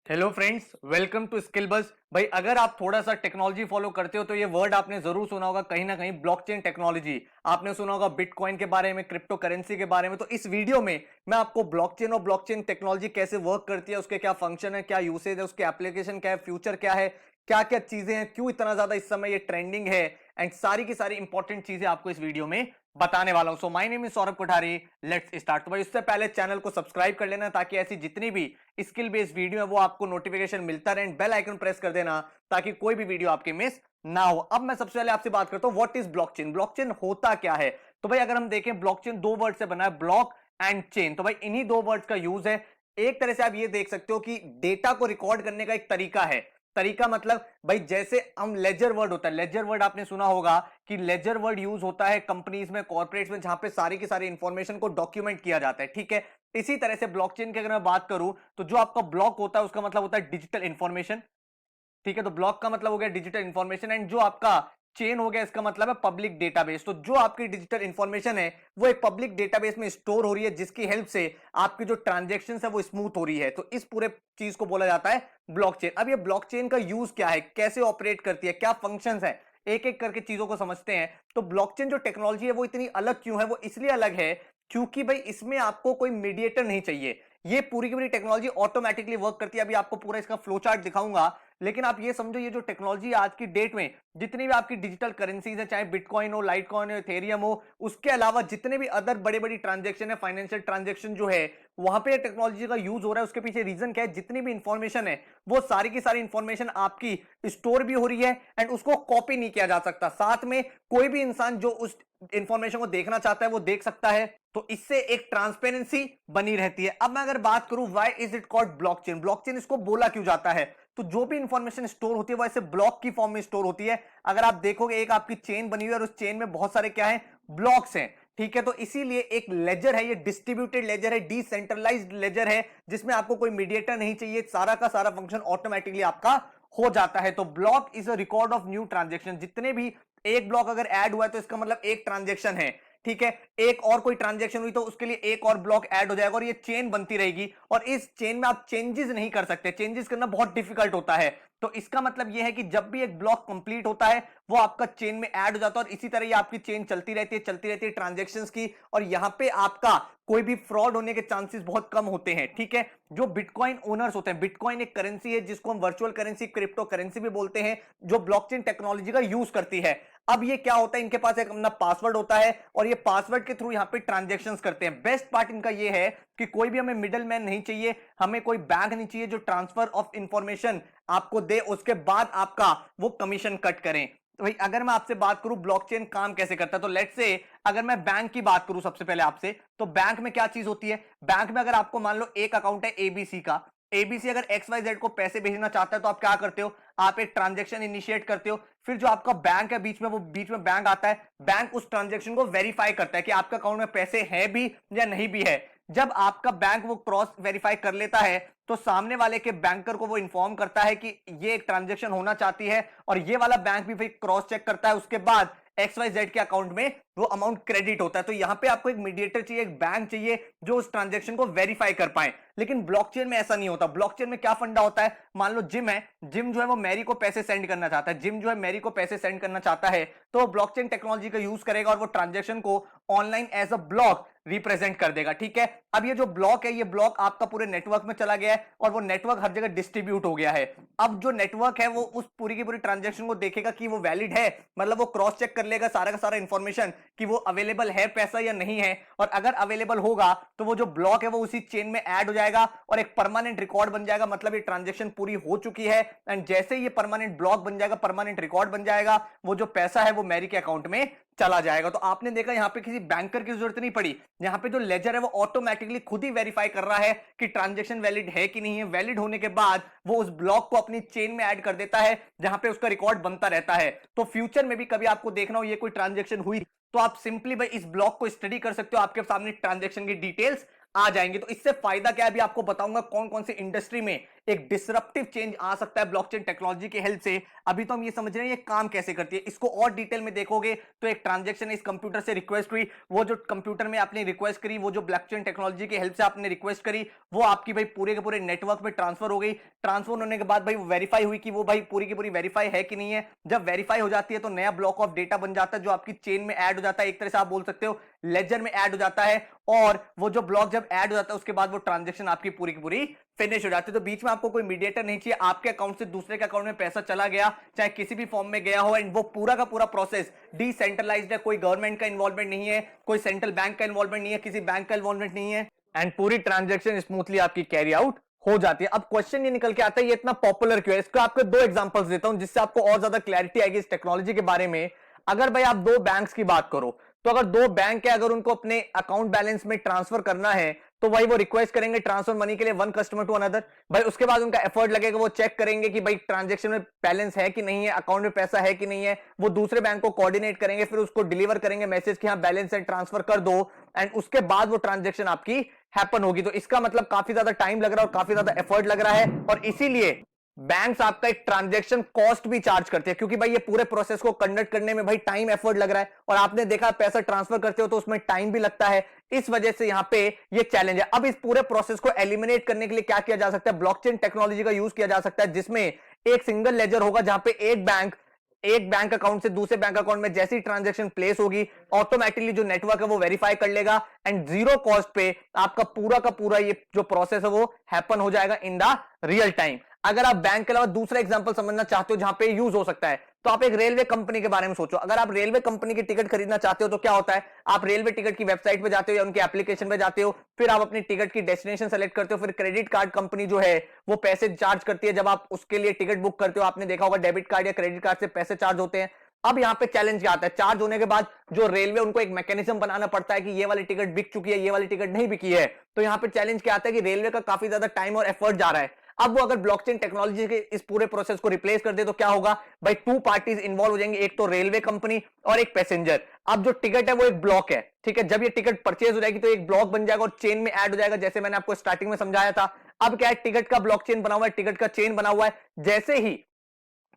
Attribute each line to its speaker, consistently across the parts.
Speaker 1: Hello friends, welcome to Skill Bus. भाई अगर आप थोड़ा सा टेक्नोलॉजी फॉलो करते हो तो ये वर्ड आपने जरूर सुना होगा कहीं ना कहीं, ब्लॉकचेन टेक्नोलॉजी। आपने सुना होगा बिटकॉइन के बारे में, क्रिप्टो करेंसी के बारे में। तो इस वीडियो में मैं आपको ब्लॉकचेन और ब्लॉकचेन टेक्नोलॉजी कैसे वर्क करती है, उसके क्या फंक्शन है, क्या यूसेज है, उसके एप्लीकेशन क्या है, फ्यूचर क्या है, क्या क्या चीजें हैं, क्यों इतना ज्यादा इस समय ये ट्रेंडिंग है, एंड सारी की सारी इंपॉर्टेंट चीजें आपको इस वीडियो में बताने वाला हूं। So my name is Saurabh Kothari, let's start. तो भाई उससे पहले चैनल को सब्सक्राइब कर लेना ताकि ऐसी जितनी भी स्किल बेस्ड वीडियो है वो आपको नोटिफिकेशन मिलता रहे। बेल आइकन प्रेस कर देना ताकि कोई भी वीडियो आपकी मिस ना हो। अब मैं सबसे पहले आपसे बात करता हूं व्हाट इज ब्लॉकचेन। ब्लॉकचेन होता क्या है? तो भाई अगर हम देखें, ब्लॉकचेन दो वर्ड से बना है, ब्लॉक एंड चेन। तो भाई इन्हीं दो वर्ड्स का यूज है। एक तरह से आप ये देख सकते हो कि डेटा को रिकॉर्ड करने का एक तरीका है। तरीका मतलब भाई जैसे हम लेजर वर्ड होता है, लेजर वर्ड आपने सुना होगा कि लेजर वर्ड यूज होता है कंपनीज में, कॉर्पोरेट्स में, जहां पे सारी की सारी इंफॉर्मेशन को डॉक्यूमेंट किया जाता है। ठीक है, इसी तरह से ब्लॉकचेन की अगर मैं बात करूं तो जो आपका ब्लॉक होता है उसका मतलब होता है डिजिटल इंफॉर्मेशन। ठीक है, तो ब्लॉक का मतलब हो गया डिजिटल इंफॉर्मेशन, एंड जो आपका चेन हो गया इसका मतलब है पब्लिक डेटाबेस। तो जो आपकी डिजिटल इंफॉर्मेशन है वो एक पब्लिक डेटाबेस में स्टोर हो रही है, जिसकी हेल्प से आपकी जो ट्रांजेक्शन है वो स्मूथ हो रही है। तो इस पूरे चीज को बोला जाता है ब्लॉकचेन। अब ये ब्लॉकचेन का यूज क्या है, कैसे ऑपरेट करती है, क्या फंक्शंस है, एक एक करके चीजों को समझते हैं। तो ब्लॉकचेन जो टेक्नोलॉजी है वो इतनी अलग क्यों है? वो इसलिए अलग है क्योंकि भाई इसमें आपको कोई मीडिएटर नहीं चाहिए। ये पूरी की पूरी टेक्नोलॉजी ऑटोमेटिकली वर्क करती है। अभी आपको पूरा इसका फ्लो चार्ट दिखाऊंगा, लेकिन आप ये समझो ये जो टेक्नोलॉजी आज की डेट में जितनी भी आपकी डिजिटल करेंसीज है, चाहे बिटकॉइन हो, लाइटकॉइन हो, इथेरियम हो, उसके अलावा जितने भी अदर बड़े बड़ी ट्रांजेक्शन है, फाइनेंशियल ट्रांजेक्शन जो है, वहां पे टेक्नोलॉजी का यूज हो रहा है। उसके पीछे रीजन क्या है? जितनी भी इंफॉर्मेशन है वो सारी की सारी इंफॉर्मेशन आपकी स्टोर भी हो रही है एंड उसको कॉपी नहीं किया जा सकता। साथ में कोई भी इंसान जो उस इंफॉर्मेशन को देखना चाहता है वो देख सकता है। तो इससे एक ट्रांसपेरेंसी बनी रहती है। अब मैं अगर बात करूं why is it called blockchain, blockchain इसको बोला क्यों जाता है, तो जो भी इंफॉर्मेशन स्टोर होती है वो ऐसे ब्लॉक की फॉर्म में स्टोर होती है। अगर आप देखोगे एक आपकी चेन बनी हुई है और उस चेन में बहुत सारे क्या है, ब्लॉक्स हैं। ठीक है, तो इसीलिए एक लेजर है, ये डिस्ट्रीब्यूटेड लेजर है, डिसेंट्रलाइज्ड लेजर है, जिसमें आपको कोई मीडिएटर नहीं चाहिए, सारा का सारा फंक्शन ऑटोमेटिकली आपका हो जाता है। तो block is a record of new transaction. जितने भी एक ब्लॉक अगर ऐड हुआ है तो इसका मतलब एक ट्रांजेक्शन है। ठीक है, एक और कोई ट्रांजेक्शन हुई तो उसके लिए एक और ब्लॉक ऐड हो जाएगा और ये चेन बनती रहेगी। और इस चेन में आप चेंजेस नहीं कर सकते, चेंजेस करना बहुत डिफिकल्ट होता है। तो इसका मतलब यह है कि जब भी एक ब्लॉक कंप्लीट होता है वो आपका चेन में ऐड हो जाता है और इसी तरह ये आपकी चेन चलती रहती है ट्रांजेक्शंस की। और यहां पे आपका कोई भी फ्रॉड होने के चांसेस बहुत कम होते हैं। ठीक है, जो बिटकॉइन ओनर्स होते हैं, बिटकॉइन एक करेंसी है जिसको हम वर्चुअल करेंसी, क्रिप्टो करेंसी भी बोलते हैं, जो ब्लॉकचेन टेक्नोलॉजी का यूज करती है। अब ये क्या होता है, इनके पास एक अपना पासवर्ड होता है और ये पासवर्ड के थ्रू यहां पे ट्रांजैक्शंस करते हैं। बेस्ट पार्ट इनका ये है कि कोई भी हमें मिडल मैन नहीं चाहिए, हमें कोई बैंक नहीं चाहिए जो ट्रांसफर ऑफ इंफॉर्मेशन आपको दे, उसके बाद आपका वो कमीशन कट करें। तो भाई अगर मैं आपसे बात करूं ब्लॉकचेन काम कैसे करता है, तो लेट्स से अगर मैं बैंक की बात करूं सबसे पहले आपसे, तो बैंक में क्या चीज होती है? बैंक में अगर आपको मान लो एक अकाउंट है एबीसी का, एबीसी अगर एक्स वाई जेड को पैसे भेजना चाहता है तो आप क्या करते हो? आप एक ट्रांजैक्शन इनिशिएट करते हो, फिर जो आपका बैंक है बीच में, वो बीच में बैंक आता है, बैंक उस ट्रांजैक्शन को वेरीफाई करता है कि आपके अकाउंट में पैसे हैं भी या नहीं भी है। जब आपका बैंक वो क्रॉस वेरीफाई कर लेता है तो सामने वाले के बैंकर को वो इन्फॉर्म करता है कि ये एक ट्रांजैक्शन होना चाहती है, और ये वाला बैंक भी फिर क्रॉस चेक करता है। उसके बाद एक्स वाई जेड के अकाउंट में वो अमाउंट क्रेडिट होता है। तो यहां पे आपको एक मीडिएटर चाहिए, एक बैंक चाहिए जो उस ट्रांजैक्शन को वेरीफाई कर पाए। लेकिन ब्लॉकचेन में ऐसा नहीं होता। ब्लॉकचेन में क्या फंडा होता है? मान लो जिम है, जिम जो है वो मैरी को पैसे सेंड करना चाहता है, जिम जो है मैरी को पैसे सेंड करना चाहता है, तो ब्लॉकचेन टेक्नोलॉजी का यूज करेगा और वो ट्रांजैक्शन को online as a block represent कर देगा। ठीक है, अब ये जो ब्लॉक है, ये ब्लॉक आपका पूरे नेटवर्क में चला गया है और वो नेटवर्क हर जगह डिस्ट्रीब्यूट हो गया है। अब जो नेटवर्क है वो उस पूरी की पूरी ट्रांजैक्शन को देखेगा कि वो वैलिड है, मतलब वो क्रॉस चेक कर लेगा सारा का सारा इंफॉर्मेशन कि वो अवेलेबल है पैसा या नहीं है। और अगर अवेलेबल होगा तो वो जो ब्लॉक है वो उसी चेन में ऐड हो जाएगा और एक परमानेंट रिकॉर्ड बन जाएगा, मतलब ये ट्रांजैक्शन पूरी हो चुकी है। एंड जैसे ये परमानेंट ब्लॉक बन जाएगा, परमानेंट रिकॉर्ड बन जाएगा, वो जो पैसा है वो मैरी के अकाउंट में चला जाएगा। तो आपने देखा यहां पे किसी बैंकर की जरूरत नहीं पड़ी, यहां पे जो लेजर है वो ऑटोमेटिकली खुद ही वेरीफाई कर रहा है कि ट्रांजैक्शन वैलिड है कि नहीं है। वैलिड होने के बाद वो उस ब्लॉक को अपनी चेन में ऐड कर देता है जहां पे उसका रिकॉर्ड बनता रहता है। तो फ्यूचर में भी कभी आपको देखना हो ये कोई ट्रांजैक्शन हुई तो आप सिंपली भाई इस ब्लॉक को स्टडी कर सकते हो, आपके सामने ट्रांजैक्शन की डिटेल्स आ जाएंगे। तो इससे फायदा क्या है अभी आपको बताऊंगा, कौन कौन सी इंडस्ट्री में एक डिसरप्टिव चेंज आ सकता है ब्लॉकचेन टेक्नोलॉजी की हेल्प से। अभी तो हम ये समझ रहे हैं ये काम कैसे करती है, इसको और डिटेल में देखोगे तो एक ट्रांजैक्शन इस कंप्यूटर से रिक्वेस्ट हुई, वो जो कंप्यूटर में आपने रिक्वेस्ट करी, वो जो ब्लॉकचेन टेक्नोलॉजी की हेल्प से आपने रिक्वेस्ट करी, वो आपकी भाई पूरे के पूरे नेटवर्क में ट्रांसफर हो गई। ट्रांसफर होने के बाद भाई वेरीफाई हुई कि वो भाई पूरी की पूरी वेरीफाई है कि नहीं है। जब वेरीफाई हो जाती है तो नया ब्लॉक ऑफ डेटा बन जाता है जो आपकी चेन में ऐड हो जाता है, एक तरह से आप बोल सकते हो लेजर में ऐड हो जाता है। और वो जो ब्लॉक जब ऐड हो जाता है उसके बाद वो ट्रांजैक्शन आपकी पूरी की पूरी फिनिश हो जाती है। तो बीच में आपको कोई मीडिएटर नहीं चाहिए, आपके अकाउंट से दूसरे के अकाउंट में पैसा चला गया चाहे किसी भी फॉर्म में गया हो, एंड वो पूरा का पूरा प्रोसेस डिसेंट्रलाइज्ड है, कोई गवर्नमेंट का इन्वॉल्वमेंट नहीं है, कोई सेंट्रल बैंक का इन्वॉल्वमेंट नहीं है, किसी बैंक का इन्वॉल्वमेंट नहीं है, एंड पूरी ट्रांजैक्शन स्मूथली आपकी कैरी आउट हो जाती है। अब क्वेश्चन ये निकल के आता है ये इतना पॉपुलर क्यों है, इसको आपको दो एग्जांपल्स देता हूं जिससे आपको और ज्यादा क्लैरिटी आएगी इस टेक्नोलॉजी के बारे में। अगर भाई आप दो बैंक्स की बात करो तो अगर दो बैंक है, अगर उनको अपने अकाउंट बैलेंस में ट्रांसफर करना है तो भाई वो रिक्वेस्ट करेंगे ट्रांसफर मनी के लिए वन कस्टमर टू अनदर। भाई उसके बाद उनका एफर्ट लगेगा, वो चेक करेंगे कि भाई ट्रांजैक्शन में बैलेंस है कि नहीं है, अकाउंट में पैसा है कि नहीं है, वो दूसरे बैंक को कोऑर्डिनेट करेंगे, फिर उसको डिलीवर करेंगे मैसेज कि हाँ बैलेंस है ट्रांसफर कर दो, एंड उसके बाद वो ट्रांजैक्शन आपकी हैपन होगी। तो इसका मतलब काफी ज्यादा टाइम लग रहा है और काफी ज्यादा एफर्ट लग रहा है, और इसीलिए बैंक्स आपका एक ट्रांजैक्शन कॉस्ट भी चार्ज करते हैं, क्योंकि भाई ये पूरे प्रोसेस को कंडक्ट करने में भाई टाइम एफर्ट लग रहा है, और आपने देखा पैसा ट्रांसफर करते हो तो उसमें टाइम भी लगता है। इस वजह से यहां पे ये चैलेंज है। अब इस पूरे प्रोसेस को एलिमिनेट करने के लिए क्या किया जा सकता है, ब्लॉकचेन टेक्नोलॉजी का यूज किया जा सकता है, जिसमें एक सिंगल लेजर होगा जहां पे एक बैंक अकाउंट से दूसरे बैंक अकाउंट में जैसी ट्रांजैक्शन प्लेस होगी ऑटोमेटिकली जो नेटवर्क है वो वेरीफाई कर लेगा, एंड जीरो कॉस्ट पे आपका पूरा का पूरा ये जो प्रोसेस है वो हैपन हो जाएगा इन द रियल टाइम। अगर आप बैंक के अलावा दूसरा एग्जांपल समझना चाहते हो जहां पे यूज हो सकता है, तो आप एक रेलवे कंपनी के बारे में सोचो। अगर आप रेलवे कंपनी की टिकट खरीदना चाहते हो तो क्या होता है, आप रेलवे टिकट की वेबसाइट पे जाते हो या उनके एप्लीकेशन पे जाते हो, फिर आप अपनी टिकट की डेस्टिनेशन सेलेक्ट करते हो, फिर क्रेडिट कार्ड कंपनी जो है वो पैसे चार्ज करती है जब आप उसके लिए टिकट बुक करते हो। आपने देखा होगा डेबिट कार्ड या क्रेडिट कार्ड से पैसे चार्ज होते हैं। अब यहां पे चैलेंज क्या आता है, चार्ज होने के बाद जो रेलवे उनको एक मैकेनिज्म बनाना पड़ता है कि ये वाली टिकट बिक चुकी है, ये वाली टिकट नहीं बिकी है। तो यहां पे चैलेंज क्या आता है कि रेलवे का काफी ज्यादा टाइम और एफर्ट जा रहा है। अब वो अगर ब्लॉकचेन टेक्नोलॉजी के इस पूरे प्रोसेस को रिप्लेस कर दे तो क्या होगा भाई, टू पार्टीज इन्वॉल्व हो जाएंगे, एक तो रेलवे कंपनी और एक पैसेंजर। अब जो टिकट है वो एक ब्लॉक है, ठीक है, जब ये टिकट परचेज हो जाएगी तो एक ब्लॉक बन जाएगा और चेन में ऐड हो जाएगा, जैसे मैंने आपको स्टार्टिंग में समझाया था। अब क्या है, टिकट का ब्लॉकचेन बना हुआ है, टिकट का चेन बना हुआ है। जैसे ही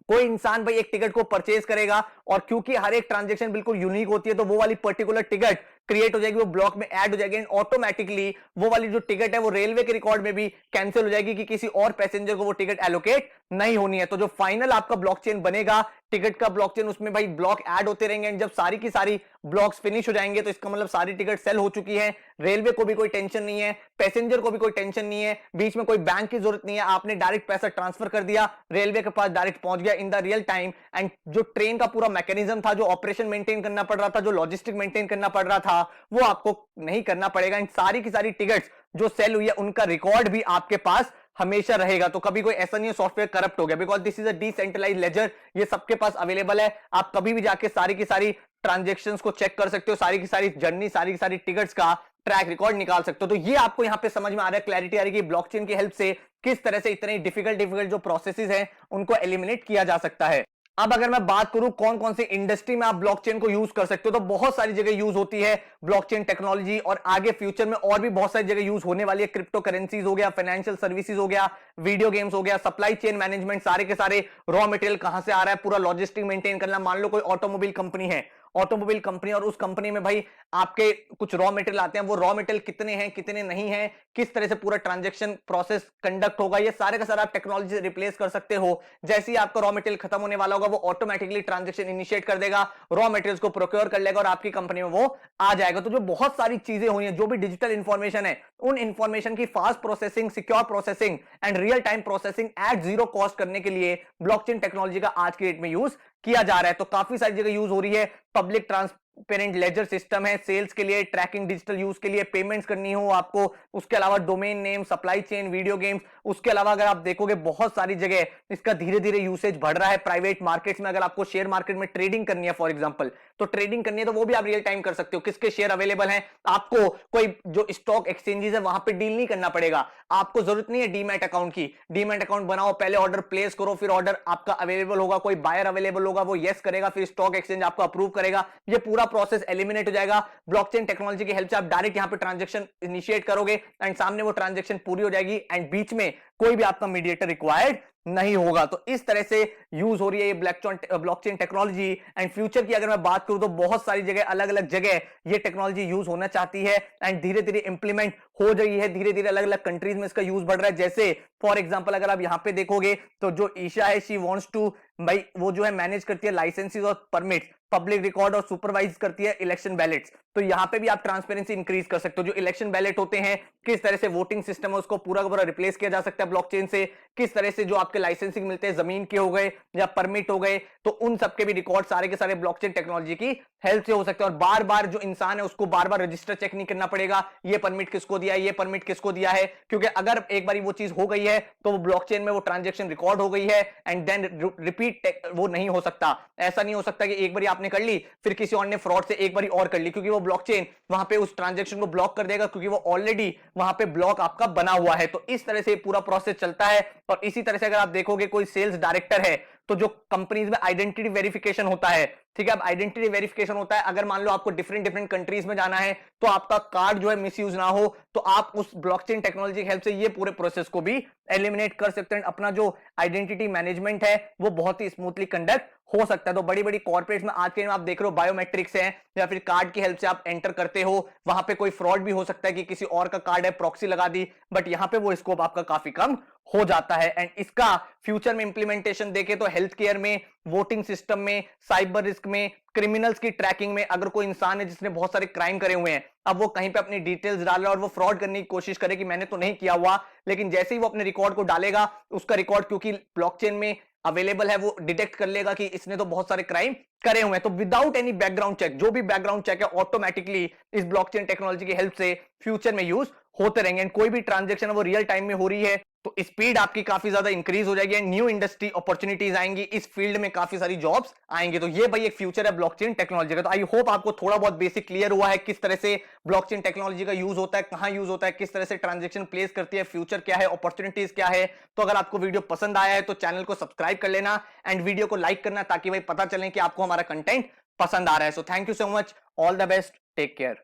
Speaker 1: कोई इंसान भाई एक टिकट को परचेज करेगा, और क्योंकि हर एक ट्रांजैक्शन बिल्कुल यूनिक होती है, तो वो वाली पर्टिकुलर टिकट क्रिएट हो जाएगी, वो ब्लॉक में ऐड हो जाएगी, एंड ऑटोमेटिकली वो वाली जो टिकट है वो रेलवे के रिकॉर्ड में भी कैंसिल हो जाएगी कि किसी और पैसेंजर को वो टिकट एलोकेट नहीं होनी है। तो जो फाइनल आपका ब्लॉकचेन बनेगा, टिकट का ब्लॉकचेन, उसमें भाई ब्लॉक ऐड होते रहेंगे, एंड जब सारी की सारी ब्लॉक्स फिनिश हो जाएंगे तो इसका मतलब सारी टिकट सेल हो चुकी है। रेलवे को भी कोई टेंशन नहीं है, पैसेंजर को भी कोई टेंशन नहीं है, बीच में कोई बैंक की जरूरत नहीं है, आपने डायरेक्ट पैसा ट्रांसफर कर दिया, रेलवे के पास डायरेक्ट पहुंच गया in the real time. And जो ट्रेन का पूरा मैकेनिज्म था, जो ऑपरेशन मेंटेन करना पड़ रहा था, जो लॉजिस्टिक मेंटेन करना पड़ रहा था, वो आपको नहीं करना पड़ेगा। इन सारी की सारी टिकट्स जो सेल हुई है उनका रिकॉर्ड भी आपके पास हमेशा रहेगा। तो कभी कोई ऐसा नहीं है सॉफ्टवेयर करप्ट हो गया, because this is a decentralised ledger, ये सबके पास अवेलेबल है। आप कभी भी जाके सारी की सारी ट्रांजैक्शंस को चेक कर सकते हो, सारी की सारी जर्नी, सारी की सारी टिकट्स का ट्रैक रिकॉर्ड निकाल सकते हो। तो ये आपको यहां पे समझ में आ रहा है, क्लैरिटी आ रही है कि ब्लॉकचेन की हेल्प से किस तरह से इतने डिफिकल्ट जो प्रोसेसेस हैं उनको एलिमिनेट किया जा सकता है। अब अगर मैं बात करूं कौन कौन सी इंडस्ट्री में आप ब्लॉकचेन को यूज कर सकते हो, तो बहुत सारी जगह यूज होती है ब्लॉकचेन टेक्नोलॉजी, और आगे फ्यूचर में और भी बहुत सारी जगह यूज होने वाली है। क्रिप्टो करेंसीज हो गया, फाइनेंशियल सर्विसेज हो गया, वीडियो गेम्स हो गया, सप्लाई चेन मैनेजमेंट, सारे के सारे रॉ मटेरियल कहां से आ रहा है, पूरा लॉजिस्टिक मेंटेन करना। मान लो कोई ऑटोमोबाइल कंपनी है, ऑटोमोबाइल कंपनी, और उस कंपनी में भाई आपके कुछ रॉ मटेरियल आते हैं, वो रॉ मटेरियल कितने हैं कितने नहीं हैं, किस तरह से पूरा ट्रांजैक्शन प्रोसेस कंडक्ट होगा, ये सारे का सारा आप टेक्नोलॉजी से रिप्लेस कर सकते हो। जैसे ही आपका रॉ मटेरियल खत्म होने वाला होगा, वो ऑटोमेटिकली ट्रांजैक्शन इनिशिएट कर देगा, रॉ मटेरियल्स को प्रोक्योर कर लेगा और आपकी कंपनी में वो आ जाएगा। तो जो बहुत सारी चीजें हुई हैं, जो भी डिजिटल इंफॉर्मेशन है, उन इंफॉर्मेशन की fast processing, secure processing and real time processing eight zero cost करने के लिए ब्लॉकचेन टेक्नोलॉजी का आज की डेट में यूज किया जा रहा है। तो काफी सारी जगह यूज हो रही है। पब्लिक ट्रांसपेरेंट लेजर सिस्टम है, सेल्स के लिए, ट्रैकिंग डिजिटल यूज के लिए, पेमेंट्स करनी हो आपको, उसके अलावा domain name, supply chain, video games. उसके अलावा अगर आप देखोगे बहुत सारी जगह इसका धीरे धीरे यूसेज बढ़ रहा है। प्राइवेट मार्केट्स में अगर आपको शेयर मार्केट में ट्रेडिंग करनी है फॉर एग्जांपल, तो ट्रेडिंग करनी है तो वो भी आप रियल टाइम कर सकते हो, किसके शेयर अवेलेबल हैं। आपको कोई जो स्टॉक एक्सचेंजेस है वहां पे डील नहीं करना पड़ेगा, आपको जरूरत नहीं है डीमैट अकाउंट की। डीमैट अकाउंट बनाओ, पहले ऑर्डर प्लेस करो, फिर ऑर्डर आपका अवेलेबल होगा, कोई बायर अवेलेबल होगा, वो यस करेगा, फिर स्टॉक एक्सचेंज आपको अप्रूव करेगा। ये पूरा पूरा प्रोसेस एलिमिनेट हो जाएगा। ब्लॉकचेन टेक्नोलॉजी की हेल्प से आप डायरेक्ट यहां पे ट्रांजेक्शन इनिशिएट करोगे एंड सामने वो ट्रांजेक्शन पूरी हो जाएगी एंड बीच में कोई भी आपका मीडिएटर रिक्वायर्ड नहीं होगा। तो इस तरह से यूज हो रही है ये ब्लॉकचेन टेक्नोलॉजी। एंड फ्यूचर की अगर मैं बात करूं तो बहुत सारी जगह, अलग अलग जगह ये टेक्नोलॉजी यूज होना चाहती है एंड धीरे धीरे इंप्लीमेंट हो रही है। धीरे धीरे अलग अलग कंट्रीज में इसका यूज बढ़ रहा है। जैसे फॉर एग्जांपल अगर आप यहां पे देखोगे तो जो ईशा है, शी वांट्स टू, भाई वो जो है मैनेज करती है लाइसेंसेस और परमिट, पब्लिक रिकॉर्ड और सुपरवाइज करती है इलेक्शन बैलेट्स। तो यहां पे भी आप ट्रांसपेरेंसी इंक्रीज कर सकते हो। जो इलेक्शन बैलेट होते हैं, किस तरह से वोटिंग सिस्टम है उसको पूरा का पूरा रिप्लेस किया जा सकता है ब्लॉकचेन से। किस तरह से जो आपके लाइसेंसिंग मिलते हैं, जमीन के हो गए या परमिट हो गए, तो उन सबके भी रिकॉर्ड सारे के सारे ब्लॉकचेन टेक्नोलॉजी की हेल्प से हो सकते हैं। और बार बार जो इंसान है उसको बार बार रजिस्टर चेक नहीं करना पड़ेगा, ये परमिट किसको दिया है, ये परमिट किसको दिया है, क्योंकि अगर एक बार वो चीज हो गई है तो वो ब्लॉकचेन में वो ट्रांजेक्शन रिकॉर्ड हो गई है एंड देन रिपीट वो नहीं हो सकता। ऐसा नहीं हो सकता कि एक बार आपने कर ली फिर किसी और ने फ्रॉड से एक बार और कर ली, क्योंकि वो ब्लॉकचेन वहां पे उस ट्रांजेक्शन को ब्लॉक कर देगा, क्योंकि वो ऑलरेडी वहां पे ब्लॉक आपका बना हुआ है। तो इस तरह से पूरा प्रोसेस चलता है। और इसी तरह से अगर आप देखोगे कोई सेल्स डायरेक्टर है तो जो कंपनीज में आइडेंटिटी वेरिफिकेशन होता है, ठीक है, अब आइडेंटिटी वेरिफिकेशन होता है, अगर मान लो आपको डिफरेंट डिफरेंट कंट्रीज में जाना है तो आपका कार्ड जो है मिसयूज ना हो, तो आप उस ब्लॉकचेन टेक्नोलॉजी की हेल्प से ये पूरे प्रोसेस को भी एलिमिनेट कर सकते हैं। अपना जो आइडेंटिटी मैनेजमेंट है वो बहुत ही स्मूथली कंडक्ट हो सकता है। तो बड़ी बड़ी कॉर्पोरेट्स में आज के आप देख रहे हो बायोमेट्रिक्स है या फिर कार्ड की हेल्प से आप एंटर करते हो, वहां पे कोई फ्रॉड भी हो सकता है कि किसी और का कार्ड है, प्रॉक्सी लगा दी, बट यहां पे वो स्कोप आपका काफी कम हो जाता है। एंड इसका फ्यूचर में इंप्लीमेंटेशन देखे तो हेल्थ केयर में, वोटिंग सिस्टम में, साइबर रिस्क में, क्रिमिनल्स की ट्रैकिंग में। अगर कोई इंसान है जिसने बहुत सारे क्राइम करे हुए हैं, अब वो कहीं पे अपनी डिटेल्स डाल रहा है और वो फ्रॉड करने की कोशिश करे कि मैंने तो नहीं किया हुआ, लेकिन जैसे ही वो अपने रिकॉर्ड को डालेगा, उसका रिकॉर्ड क्योंकि ब्लॉकचेन में अवेलेबल है, वो डिटेक्ट कर लेगा कि इसने तो बहुत सारे क्राइम करे हुए हैं। तो विदाउट एनी बैकग्राउंड चेक, जो भी बैकग्राउंड चेक है ऑटोमेटिकली इस ब्लॉकचेन टेक्नोलॉजी की हेल्प से फ्यूचर में यूज होते रहेंगे। एंड कोई भी ट्रांजेक्शन है वो रियल टाइम में हो रही है तो स्पीड आपकी काफी ज्यादा इंक्रीज हो जाएगी एंड न्यू इंडस्ट्री अपॉर्चुनिटीज आएंगी, इस फील्ड में काफी सारी जॉब्स आएंगे। तो ये भाई एक फ्यूचर है ब्लॉकचेन टेक्नोलॉजी का। तो आई होप आपको थोड़ा बहुत बेसिक क्लियर हुआ है किस तरह से ब्लॉकचेन टेक्नोलॉजी का यूज होता है, कहां यूज होता है, किस तरह से ट्रांजेक्शन प्लेस करती है, फ्यूचर क्या है, अपॉर्चुनिटीज क्या है। तो अगर आपको वीडियो पसंद आया है तो चैनल को सब्सक्राइब कर लेना एंड वीडियो को लाइक करना, ताकि भाई पता चले कि आपको हमारा कंटेंट पसंद आ रहा है। So thank you so much, all the best, take care.